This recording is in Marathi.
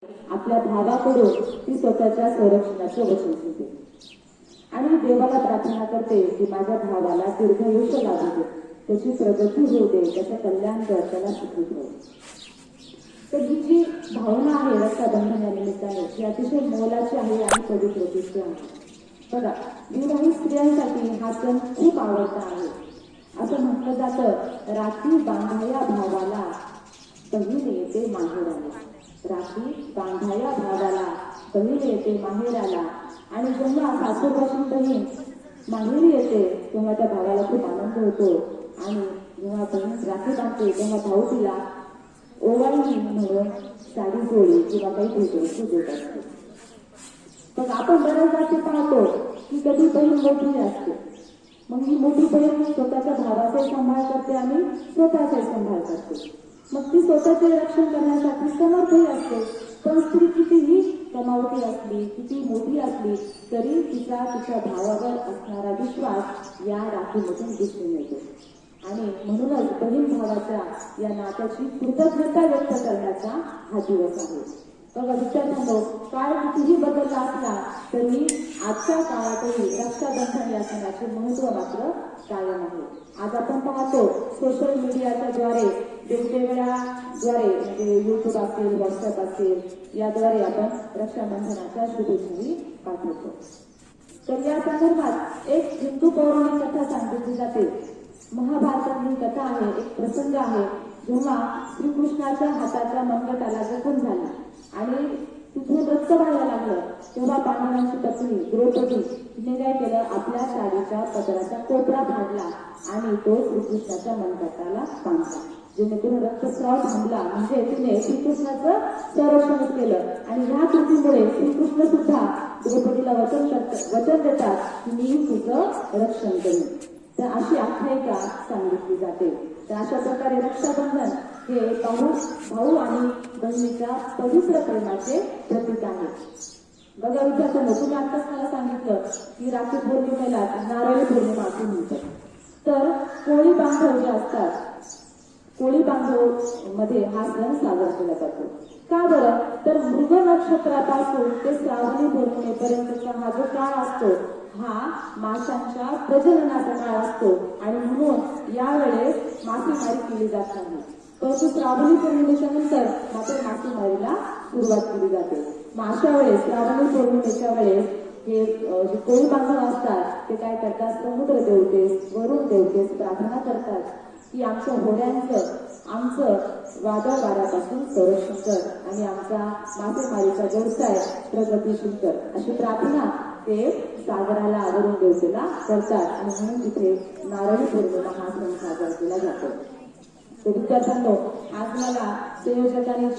आपल्या भावाकडून ती स्वतःच्या संरक्षणाचं वचन घेते आणि देवाला प्रार्थना करते की माझ्या भावाला दीर्घायुष्य लाभू दे, त्याची प्रगती होऊ दे, त्याचं कल्याण कर, त्याला सुखी ठेव. तर ही जी भावना आहे रक्षाबंधन या निमित्ताने ती अतिशय मोलाची आहे आणि पवित्रतेची आहे. बघा, विवाहित स्त्रियांसाठी हा सण खूप आवडता आहे. असं म्हटलं जातं, राखी बांधाया भावाला बहीण येते माहेराला. राखी बांधाया भावाला बहीण येते माहेराला. आणि जेव्हा सासूरवाशीण बहीण माहेरी येते तेव्हा त्या भावाला खूप आनंद होतो. आणि जेव्हा बहीण राखी बांधते तेव्हा भाऊ तिला ओवाळणी म्हणून साडी जोडी किंवा काही भेटवस्तू देत असते. मग आपण बऱ्याचदा ते पाहतो की कधी बहीण मोठी असते, मग ही मोठी बहीण स्वतःच्या भावाचाही सांभाळ करते आणि स्वतःचाही सांभाळ करते. मग ती स्वतःचे रक्षण करण्यासाठी समर्थही असते. पण स्त्री कितीही कमावती असली, किती मोठी असली तरी तिचा तिच्या भावावर असणारा विश्वास या राखीमधून दिसून येतो. आणि म्हणूनच बहीण भावाच्या या नात्याची कृतज्ञता व्यक्त करण्याचा हा दिवस आहे. बघा विद्यार्थ्यांनो, काळ कितीही बदलला असला तरी आजच्या काळातही रक्षाबंधन या सणाचे महत्त्व मात्र कायम आहे. आज आपण पाहतो सोशल मीडियाच्या द्वारे वेगवेगळ्या म्हणजे युट्यूब असेल, व्हॉट्सअप असेल, याद्वारे आपण रक्षाबंधनाच्या शुभेच्छाही पाठवतो. तर या संदर्भात एक हिंदू पौराणिक कथा सांगितली जाते. महाभारतातली कथा आहे, एक प्रसंग आहे जेव्हा श्रीकृष्णाच्या हाताच्या मनगटाला जखम झाली आणि तिथून रक्त व्हायला लागलं, तेव्हा पांडवांची पत्नी द्रौपदी तिने काय केलं, आपल्या साडीच्या पदराचा कोपरा फाडला आणि तो श्रीकृष्णाच्या मनगटाला बांधला, जेणेकरून रक्तस्राव थांबला. म्हणजे तिने श्रीकृष्णाचं संरक्षण केलं. आणि ह्या कृतीमुळे श्रीकृष्ण सुद्धा द्रौपदीला वचन देतात की मी तुझं रक्षण करेन. तर अशी आख्यायिका सांगितली जाते. तर अशा प्रकारे रक्षाबंधन हे भाऊ आणि बहिणीच्या पवित्र प्रेमाचे प्रतीक आहे. बघा विद्यार्थ्यांनो, तुम्ही आताच मला सांगितलं की राखी पौर्णिमेला नारळी पौर्णिमा असे म्हणतात. तर कोळी बांधव जे असतात, कोळी बांधव मध्ये हा सण साजरा केला जातो. का बरं? तर मृग नक्षत्रापासून ते श्रावणी पौर्णिमेपर्यंतचा हा जो काळ असतो हा माशांच्या प्रजननाचा काळ असतो आणि म्हणून यावेळेस मासेमारी केली जात नाही. परंतु श्रावणी पौर्णिमेच्या नंतर मात्र मासेमारीला सुरुवात केली जाते. मग अशा वेळेस श्रावणी पौर्णिमेच्या वेळेस हे जे कोळी बांधव असतात ते काय करतात, समुद्र देवतेस, वरुण देवतेस प्रार्थना करतात की आमच्या होड्यांचं, आमचं वादळ वाऱ्यापासून संरक्षण कर आणि आमचा मासेमारीचा व्यवसाय प्रगतीशील कर, अशी प्रार्थना ते सागराला, वरुण देवतेला करतात. आणि म्हणून तिथे नारळी पौर्णिमा हा सण साजरा केला जातो. तर विद्यार्थ्यांनो, आज मला संयोजकांनी